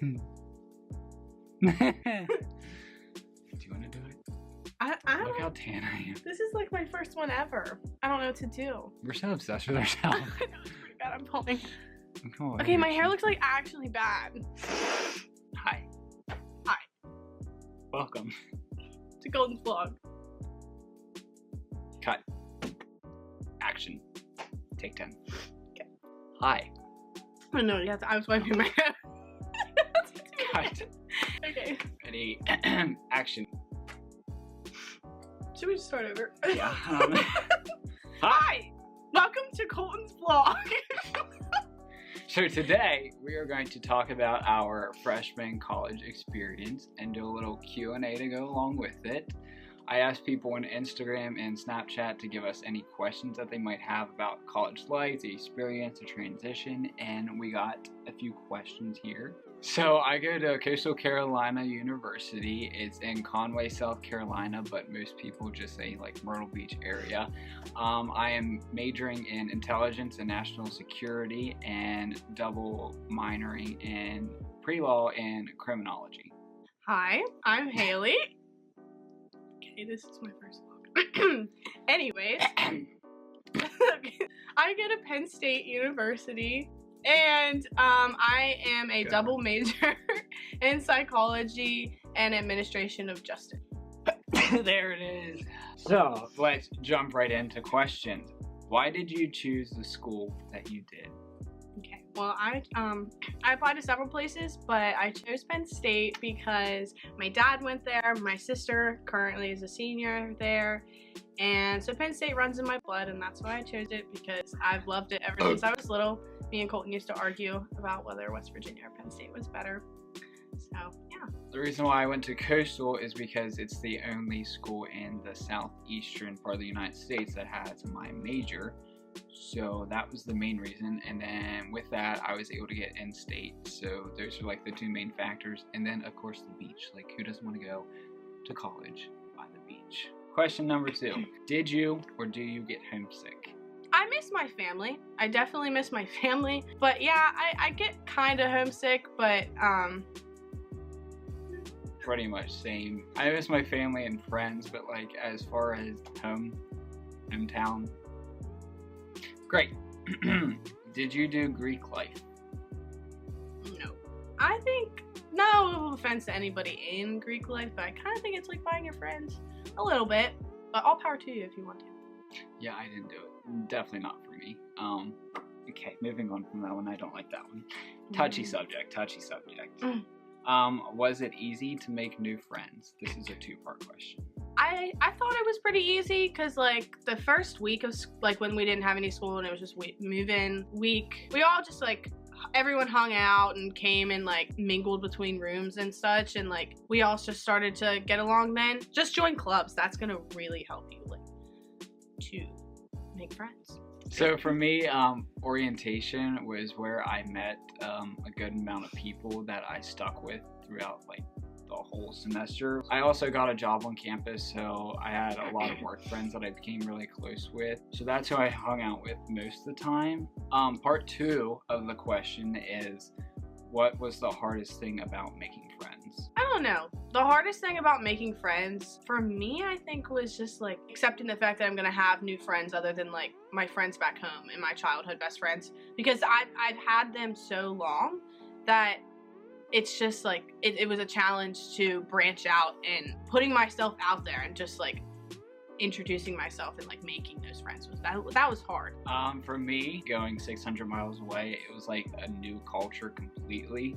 Do you want to do it? Look how tan I am. This is like my first one ever. I don't know what to do. We're so obsessed with ourselves. I know, God, I'm pulling. Oh, Okay, my hair looks like actually bad. Hi. Hi. Welcome. To Coleton's vlog. Cut. Action. Take 10. Okay. Hi. Oh no, yeah, I was wiping my head. Cut. Okay. Ready. Action. Should we just start over? Yeah. Hi! Welcome to Coleton's vlog. So today we are going to talk about our freshman college experience and do a little Q&A to go along with it. I asked people on Instagram and Snapchat to give us any questions that they might have about college life, the experience, the transition, and we got a few questions here. So I go to Coastal Carolina University. It's in Conway, South Carolina, but most people just say like Myrtle Beach area. I am majoring in intelligence and national security and double minoring in pre-law and criminology. Hi, I'm Hayley. Okay, this is my first vlog. Anyways, I go to Penn State University, and I am a double major in psychology and administration of justice. There it is. So let's jump right into questions. Why did you choose the school that you did? Okay, well, I applied to several places, but I chose Penn State because my dad went there, my sister currently is a senior there, and so Penn State runs in my blood, and that's why I chose it, because I've loved it ever since I was little. Me and Coleton used to argue about whether West Virginia or Penn State was better, so yeah. The reason why I went to Coastal is because it's the only school in the southeastern part of the United States that has my major. So that was the main reason, and then with that I was able to get in-state, so those are like the two main factors, and then of course the beach. Like, who doesn't want to go to college by the beach? Question number 2, did you or do you get homesick? I miss my family. I definitely miss my family, but yeah, I get kind of homesick, but pretty much same. I miss my family and friends, but like as far as hometown, great. Did you do Greek life? No. I think, no offense to anybody in Greek life, but I kind of think it's like buying your friends a little bit, but all power to you if you want to. Yeah, I didn't do it. Definitely not for me. Okay, moving on from that one. I don't like that one. Touchy subject. Was it easy to make new friends? This is a 2-part question. I thought it was pretty easy, because like the first week of like when we didn't have any school and it was just move-in week, we all just like everyone hung out and came and like mingled between rooms and such, and like we all just started to get along. Then just join clubs. That's gonna really help you like to make friends. So for me, orientation was where I met a good amount of people that I stuck with throughout like the whole semester. I also got a job on campus, so I had a lot of work friends that I became really close with. So that's who I hung out with most of the time. Part 2 of the question is, what was the hardest thing about making friends? I don't know. The hardest thing about making friends for me, I think, was just like accepting the fact that I'm gonna have new friends other than like my friends back home and my childhood best friends, because I've had them so long that it's just like it was a challenge to branch out and putting myself out there and just like introducing myself and like making those friends. That was hard. For me, going 600 miles away, it was like a new culture completely,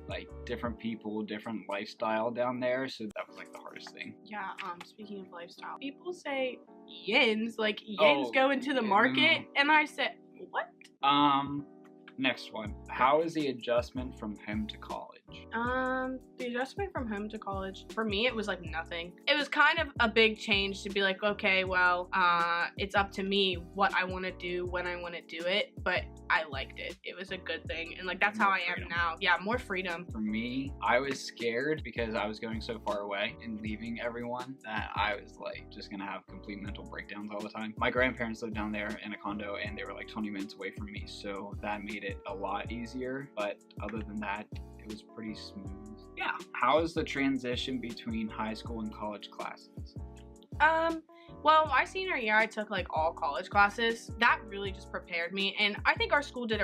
like different people, different lifestyle down there, so that was like the hardest thing. Yeah, speaking of lifestyle, people say yens, like yens go into the market, and I said, what? Next one. How is the adjustment from home to college? The adjustment from home to college, for me, it was like nothing. It was kind of a big change to be like, okay, well, it's up to me what I want to do when I want to do it. But I liked it. It was a good thing. And like, that's how I am now. Yeah, more freedom. For me, I was scared because I was going so far away and leaving everyone that I was like just gonna have complete mental breakdowns all the time. My grandparents lived down there in a condo and they were like 20 minutes away from me, so that made it a lot easier. But other than that, it was pretty smooth. Yeah. How is the transition between high school and college classes? Well, my senior year, I took like all college classes. That really just prepared me, and I think our high school did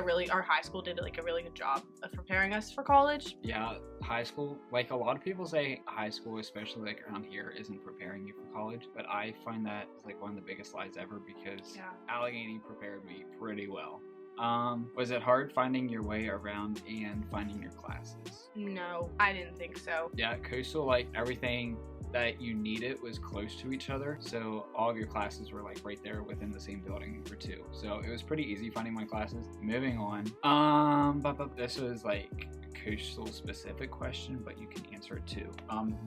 like a really good job of preparing us for college. Yeah, high school, like a lot of people say high school, especially like around here, isn't preparing you for college, but I find that is like one of the biggest lies ever because Allegheny prepared me pretty well. Was it hard finding your way around and finding your classes? No, I didn't think so. Yeah, Coastal, like everything that you needed was close to each other, so all of your classes were like right there within the same building or two, so it was pretty easy finding my classes. Moving on, this was like a Coastal specific question, but you can answer it too.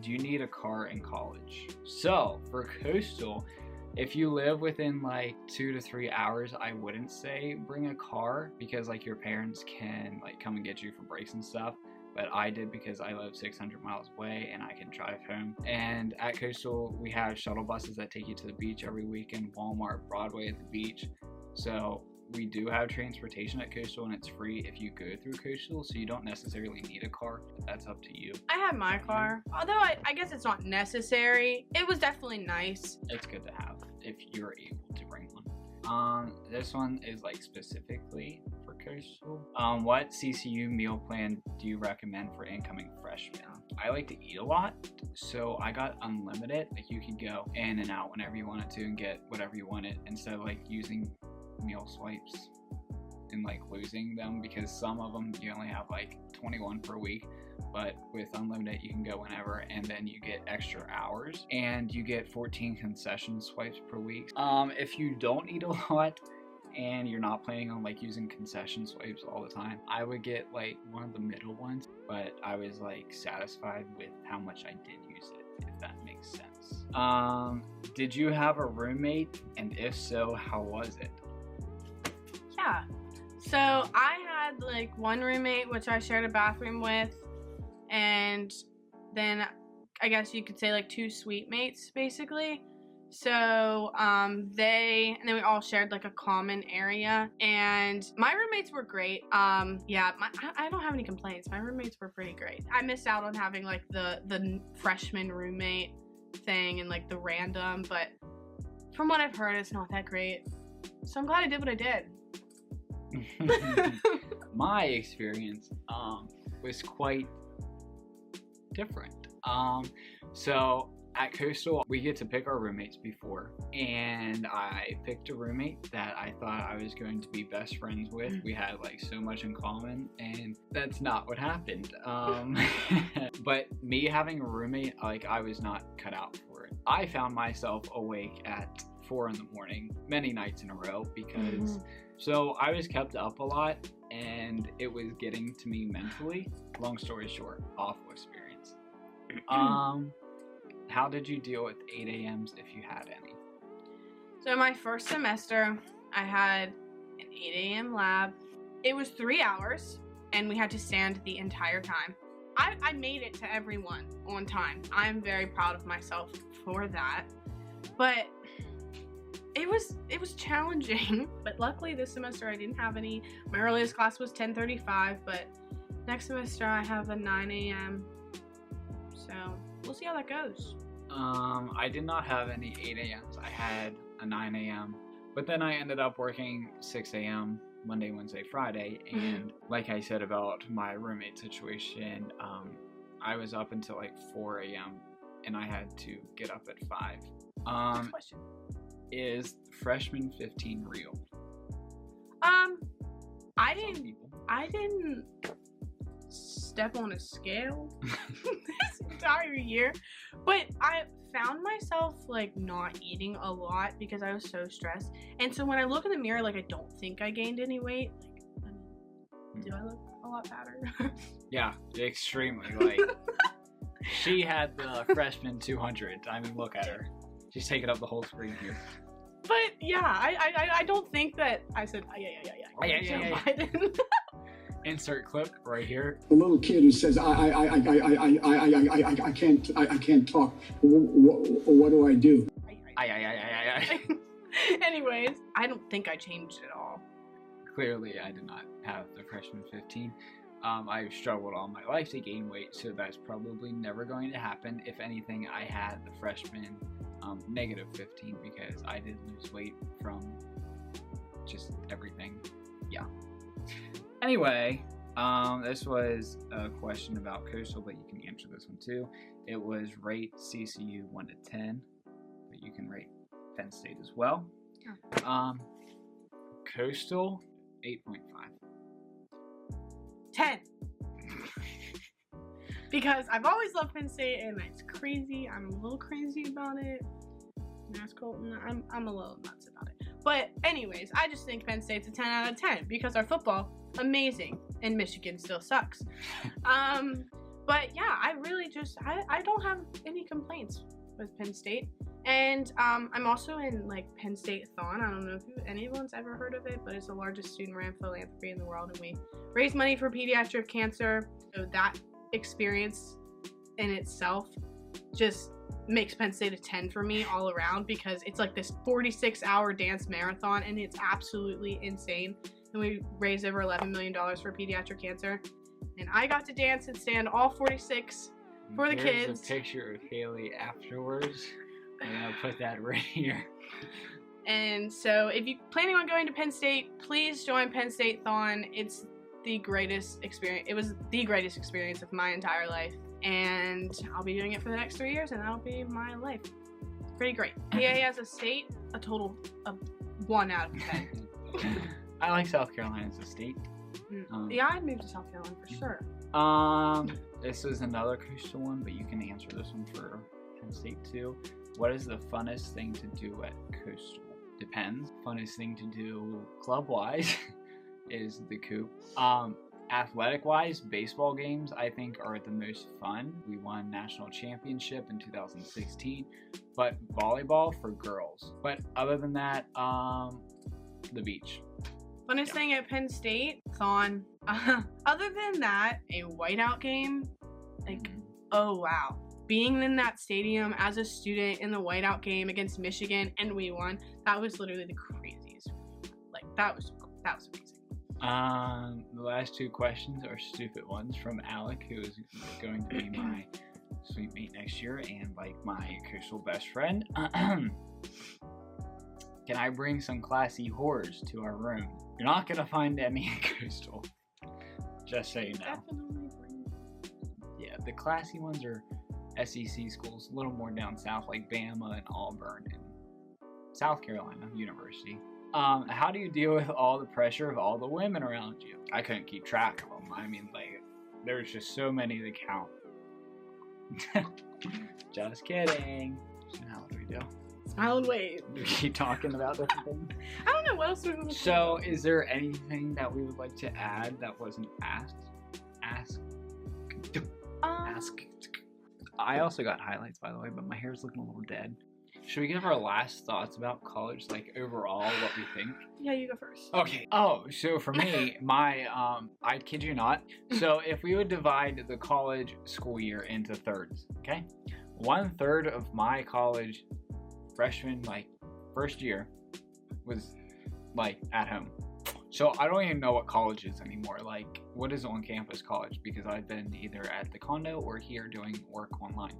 Do you need a car in college? So for Coastal, if you live within like 2 to 3 hours, I wouldn't say bring a car because like your parents can like come and get you for breaks and stuff. But I did because I live 600 miles away and I can drive home. And at Coastal, we have shuttle buses that take you to the beach every weekend, Walmart, Broadway at the beach. So we do have transportation at Coastal and it's free if you go through Coastal, so you don't necessarily need a car, but that's up to you. I have my car, although I guess it's not necessary. It was definitely nice. It's good to have if you're able to bring one. This one is like specifically for Coastal. What CCU meal plan do you recommend for incoming freshmen? I like to eat a lot, so I got unlimited. Like you could go in and out whenever you wanted to and get whatever you wanted instead of like using meal swipes and like losing them, because some of them you only have like 21 per week, but with unlimited you can go whenever, and then you get extra hours and you get 14 concession swipes per week. If you don't eat a lot and you're not planning on like using concession swipes all the time, I would get like one of the middle ones, but I was like satisfied with how much I did use it, if that makes sense. Did you have a roommate, and if so, how was it? Yeah, so I had like one roommate which I shared a bathroom with, and then I guess you could say like two suite mates basically. So and then we all shared like a common area, and my roommates were great. Yeah, I don't have any complaints. My roommates were pretty great. I missed out on having like the freshman roommate thing and like the random, but from what I've heard, it's not that great. So I'm glad I did what I did. My experience was quite different. So at Coastal, we get to pick our roommates before, and I picked a roommate that I thought I was going to be best friends with. We had like so much in common, and that's not what happened. But me having a roommate, like I was not cut out for it. I found myself awake at 4 in the morning many nights in a row because so I was kept up a lot and it was getting to me mentally. Long story short, awful experience. How did you deal with 8 a.m.s if you had any? So my first semester, I had an 8 a.m. lab. It was 3 hours and we had to stand the entire time. I made it to everyone on time. I'm very proud of myself for that. But it was challenging. But luckily this semester I didn't have any. My earliest class was 10:35, but next semester I have a 9 a.m. So we'll see how that goes. I did not have any 8 a.m.s. I had a 9 a.m. But then I ended up working 6 a.m. Monday, Wednesday, Friday, and like I said about my roommate situation, I was up until like 4 a.m. and I had to get up at 5. Question. Is freshman 15 real? I didn't step on a scale this entire year, but I found myself like not eating a lot because I was so stressed. And so when I look in the mirror, like I don't think I gained any weight. Like, do I look a lot fatter? Yeah, extremely. Like she had the freshman 200. I mean, look at her. She's taking up the whole screen here. But yeah, I don't think that I said yeah. Joe Biden. Insert clip right here. The little kid who says, I can't talk. What do I do? Anyways, I don't think I changed at all. Clearly, I did not have the freshman 15. I've struggled all my life to gain weight, so that's probably never going to happen. If anything, I had the freshman negative 15 because I did lose weight from just everything. Yeah. Anyway, this was a question about Coastal, but you can answer this one too. It was rate CCU 1 to 10, but you can rate Penn State as well. Yeah. Coastal 8.5. 10. Because I've always loved Penn State and it's crazy. I'm a little crazy about it. Ask Coleton. I'm a little nuts about it. But anyways, I just think Penn State's a 10 out of 10 because our football, amazing. And Michigan still sucks. But yeah, I really just, I don't have any complaints with Penn State. And I'm also in like Penn State Thon. I don't know if anyone's ever heard of it, but it's the largest student-run philanthropy in the world, and we raise money for pediatric cancer. So that experience in itself just makes Penn State a 10 for me all around, because it's like this 46-hour dance marathon, and it's absolutely insane. And we raised over $11 million for pediatric cancer, and I got to dance and stand all 46 for the kids. Here's a picture of Hayley afterwards. I'm gonna put that right here. And so if you're planning on going to Penn State, please join Penn State Thon. It's the greatest experience. It was the greatest experience of my entire life. And I'll be doing it for the next 3 years, and that'll be my life. Pretty great. PA as a state, a total of 1 out of 10. I like South Carolina as a state. Yeah, I'd move to South Carolina for sure. This is another Coastal one, but you can answer this one for Penn State too. What is the funnest thing to do at Coastal? Depends. Funnest thing to do club-wise is the Coop. Athletic-wise, baseball games I think are the most fun. We won national championship in 2016, but volleyball for girls. But other than that, the beach. Funnest thing at Penn State, Thon. Other than that, a whiteout game, like, oh wow. Being in that stadium as a student in the whiteout game against Michigan and we won, that was literally the craziest. Like, that was amazing. The last 2 questions are stupid ones from Alec, who is going to be my sweet mate next year and like my Coastal best friend. Can I bring some classy whores to our room? You're not gonna find any in Coastal. Just so you know. Definitely bring. Yeah, the classy ones are SEC schools, a little more down south, like Bama and Auburn and South Carolina University. How do you deal with all the pressure of all the women around you? I couldn't keep track of them. I mean, like, there's just so many to count. Just kidding. So now what do we do? Smile and wave. We keep talking about different things. I don't know what else we would. So, is there anything that we would like to add that wasn't asked? Ask. I also got highlights, by the way, but my hair's looking a little dead. Should we give our last thoughts about college, like overall, what we think? Yeah, you go first. Okay. Oh, so for me, my, I kid you not. So if we would divide the college school year into thirds, okay? 1/3 of my college freshman, like, first year was, like, at home. So I don't even know what college is anymore. Like, what is on-campus college? Because I've been either at the condo or here doing work online.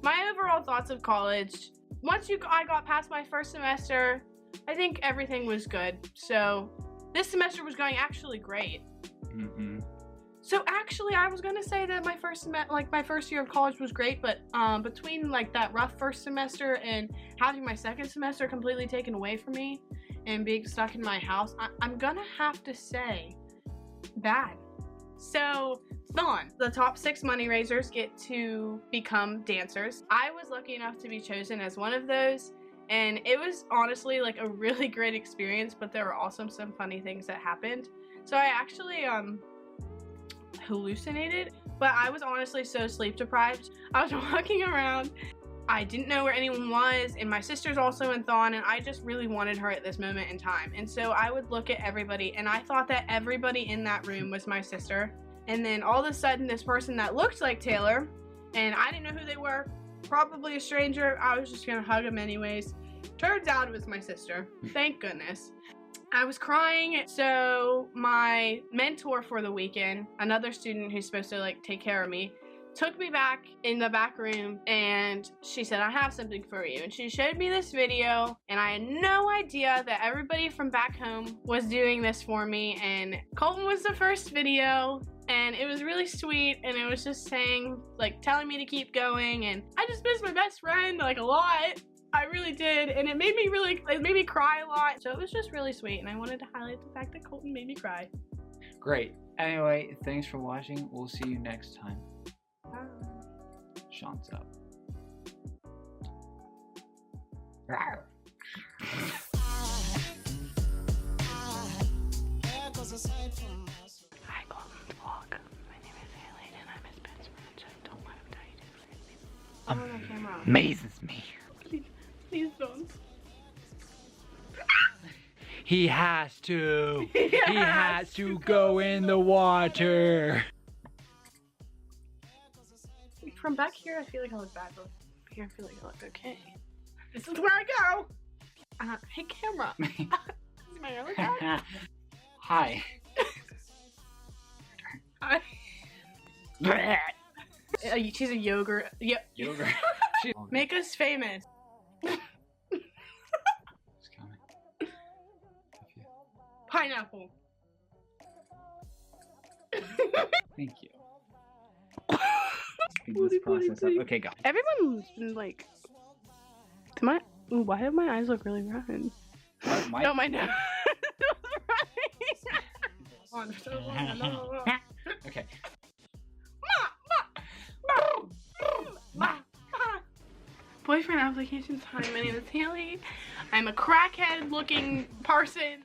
My overall thoughts of college, once I got past my first semester, I think everything was good. So this semester was going actually great. So actually, I was gonna say that my first year of college was great, but between like that rough first semester and having my second semester completely taken away from me and being stuck in my house, I'm gonna have to say bad. So Thon, the top 6 money raisers get to become dancers. I was lucky enough to be chosen as one of those, and it was honestly like a really great experience, but there were also some funny things that happened. So I actually hallucinated, but I was honestly so sleep deprived. I was walking around I didn't know where anyone was, and my sister's also in Thon, and I just really wanted her at this moment in time. And so I would look at everybody, and I thought that everybody in that room was my sister. And then all of a sudden, this person that looked like Taylor, and I didn't know who they were, probably a stranger, I was just gonna hug him anyways. Turns out it was my sister. Thank goodness. I was crying, so my mentor for the weekend, another student who's supposed to like take care of me, took me back in the back room and she said, I have something for you. And she showed me this video, and I had no idea that everybody from back home was doing this for me. And Coleton was the first video, and it was really sweet, and it was just saying, like, telling me to keep going. And I just missed my best friend like a lot. I really did, and it made me cry a lot. So it was just really sweet, and I wanted to highlight the fact that Coleton made me cry. Great. Anyway, thanks for watching. We'll see you next time. Sean's up. Hi, Coleton vlog. My name is Hayley, and I'm his best friend. So don't let him tell you to. I'm on my camera. Amazes me. Please don't. He has to. He has to go in the water. From back here, I feel like I look bad, but here, I feel like I look okay. This is where I go. Hey, camera. Is my other guy? Hi. Hi. She's a yogurt. Yep. Yogurt. Make us famous. It's coming. Pineapple. Thank you. Speed this process up. Okay, go. Everyone's been like, why do my eyes look really red? No, my nose. Okay. Boyfriend application time. My name is Hayley. I'm a crackhead looking person.